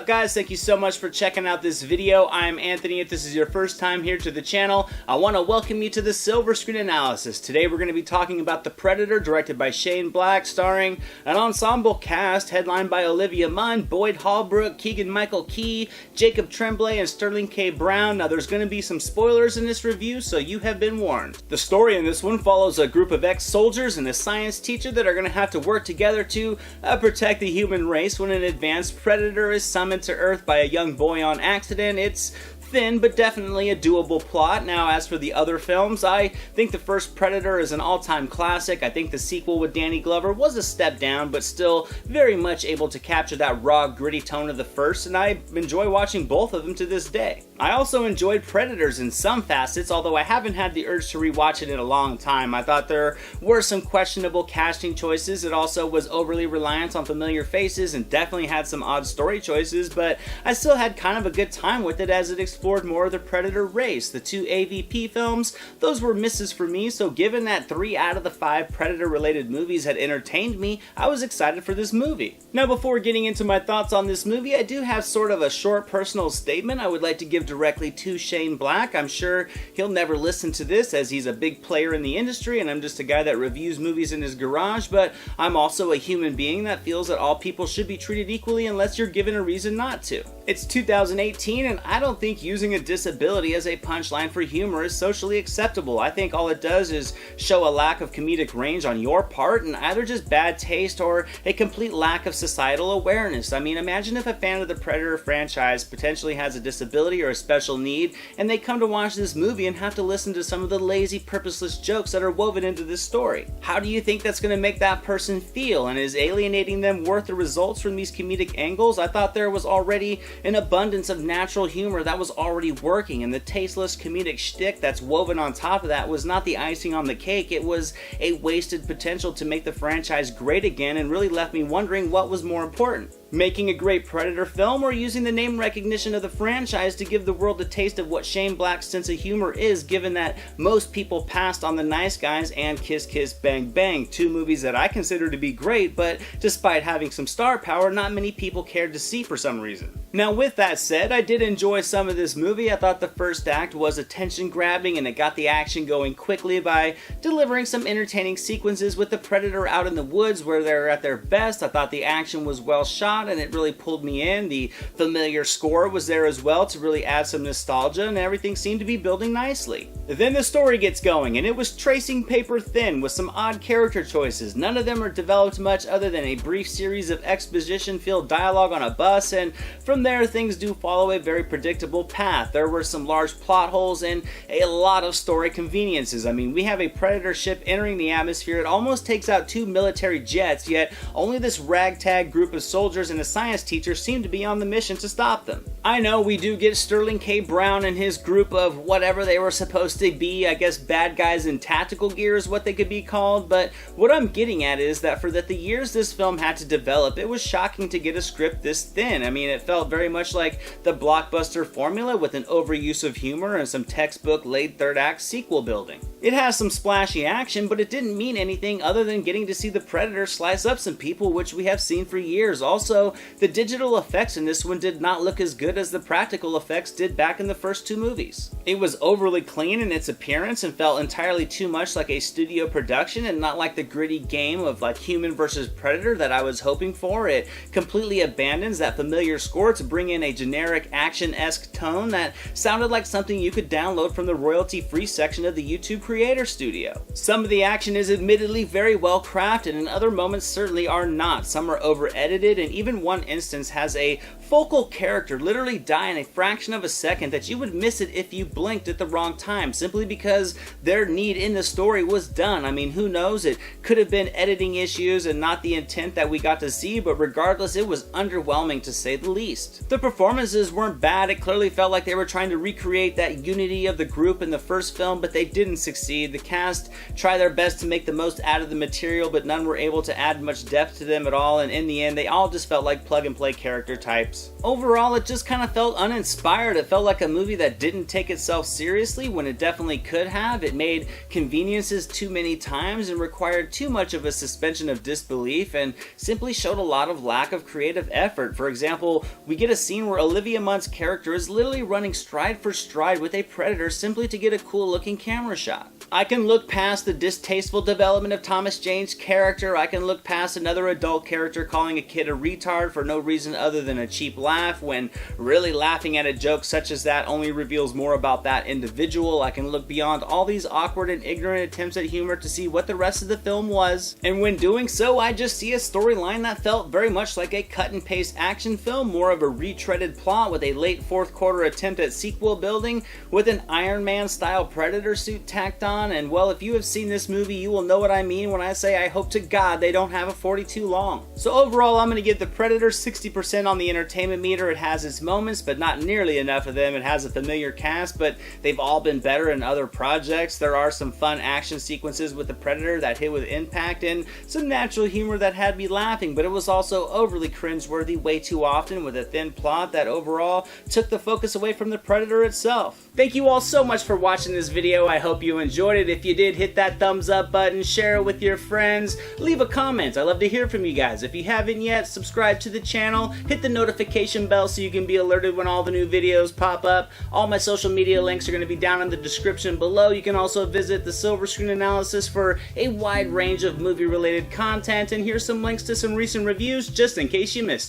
up, guys? Thank you so much for checking out this video. I'm Anthony. If this is your first time here to the channel, I want to welcome you to the Silver Screen Analysis. Today we're going to be talking about The Predator, directed by Shane Black, starring an ensemble cast headlined by Olivia Munn, Boyd Holbrook, Keegan-Michael Key, Jacob Tremblay, and Sterling K. Brown. Now there's going to be some spoilers in this review, so you have been warned. The story in this one follows a group of ex-soldiers and a science teacher that are going to have to work together to protect the human race when an advanced predator is summoned to Earth by a young boy on accident. It's thin, but definitely a doable plot. Now, as for the other films, I think the first Predator is an all-time classic. I think the sequel with Danny Glover was a step down, but still very much able to capture that raw, gritty tone of the first, and I enjoy watching both of them to this day. I also enjoyed Predators in some facets, although I haven't had the urge to rewatch it in a long time. I thought there were some questionable casting choices. It also was overly reliant on familiar faces and definitely had some odd story choices, but I still had kind of a good time with it as it explored more of the Predator race. The two AVP films, those were misses for me, so given that 3 out of the 5 Predator-related movies had entertained me, I was excited for this movie. Now, before getting into my thoughts on this movie, I do have sort of a short personal statement I would like to give directly to Shane Black. I'm sure he'll never listen to this as he's a big player in the industry and I'm just a guy that reviews movies in his garage, but I'm also a human being that feels that all people should be treated equally unless you're given a reason not to. It's 2018 and I don't think using a disability as a punchline for humor is socially acceptable. I think all it does is show a lack of comedic range on your part and either just bad taste or a complete lack of societal awareness. I mean, imagine if a fan of the Predator franchise potentially has a disability or a special need and they come to watch this movie and have to listen to some of the lazy, purposeless jokes that are woven into this story. How do you think that's going to make that person feel, and is alienating them worth the results from these comedic angles? I thought there was already an abundance of natural humor that was already working, and the tasteless comedic shtick that's woven on top of that was not the icing on the cake. It was a wasted potential to make the franchise great again and really left me wondering what was more important. Making a great Predator film or using the name recognition of the franchise to give the world a taste of what Shane Black's sense of humor is, given that most people passed on The Nice Guys and Kiss Kiss Bang Bang, 2 movies that I consider to be great, but despite having some star power, not many people cared to see for some reason. Now, with that said, I did enjoy some of this movie. I thought the first act was attention grabbing and it got the action going quickly by delivering some entertaining sequences with the Predator out in the woods where they're at their best. I thought the action was well shot and it really pulled me in. The familiar score was there as well to really add some nostalgia, and everything seemed to be building nicely. Then the story gets going and it was tracing paper thin with some odd character choices. None of them are developed much other than a brief series of exposition-filled dialogue on a bus, and from there things do follow a very predictable path. There were some large plot holes and a lot of story conveniences. I mean, we have a Predator ship entering the atmosphere. It almost takes out 2 military jets, yet only this ragtag group of soldiers and a science teacher seem to be on the mission to stop them. I know we do get Sterling K. Brown and his group of whatever they were supposed to be. I guess bad guys in tactical gear is what they could be called, but what I'm getting at is that for the years this film had to develop, it was shocking to get a script this thin. I mean, it felt very much like the blockbuster formula with an overuse of humor and some textbook late third act sequel building. It has some splashy action, but it didn't mean anything other than getting to see the Predator slice up some people, which we have seen for years. Also, the digital effects in this one did not look as good as the practical effects did back in the first 2 movies. It was overly clean in its appearance and felt entirely too much like a studio production and not like the gritty game of like Human versus Predator that I was hoping for. It completely abandons that familiar score to bring in a generic action-esque tone that sounded like something you could download from the royalty-free section of the YouTube Creator Studio. Some of the action is admittedly very well crafted and other moments certainly are not. Some are over-edited, and even one instance has a focal character literally die in a fraction of a second that you would miss it if you blinked at the wrong time, simply because their need in the story was done. I mean, who knows? It could have been editing issues and not the intent that we got to see, but regardless, it was underwhelming to say the least. The performances weren't bad. It clearly felt like they were trying to recreate that unity of the group in the first film, but they didn't succeed. The cast tried their best to make the most out of the material, but none were able to add much depth to them at all, and in the end, they all just felt like plug-and-play character types. Overall, it just kind of felt uninspired. It felt like a movie that didn't take itself seriously when it definitely could have. It made conveniences too many times and required too much of a suspension of disbelief and simply showed a lot of lack of creative effort. For example, we get a scene where Olivia Munn's character is literally running stride for stride with a predator simply to get a cool looking camera shot. I can look past the distasteful development of Thomas Jane's character. I can look past another adult character calling a kid a retard for no reason other than a cheap laugh, when really laughing at a joke such as that only reveals more about that individual. I can look beyond all these awkward and ignorant attempts at humor to see what the rest of the film was. And when doing so, I just see a storyline that felt very much like a cut and paste action film, more of a retreaded plot with a late fourth quarter attempt at sequel building with an Iron Man style Predator suit tacked on. And well, if you have seen this movie, you will know what I mean when I say I hope to God they don't have a 42 long. So overall, I'm going to give The Predator 60% on the entertainment meter. It has its moments, but not nearly enough of them. It has a familiar cast, but they've all been better in other projects. There are some fun action sequences with The Predator that hit with impact and some natural humor that had me laughing, but it was also overly cringeworthy way too often with a thin plot that overall took the focus away from The Predator itself. Thank you all so much for watching this video. I hope you enjoyed it. If you did, hit that thumbs up button, share it with your friends, leave a comment. I love to hear from you guys. If you haven't yet, subscribe to the channel, hit the notification bell so you can be alerted when all the new videos pop up. All my social media links are going to be down in the description below. You can also visit the Silver Screen Analysis for a wide range of movie related content, and here's some links to some recent reviews just in case you missed them.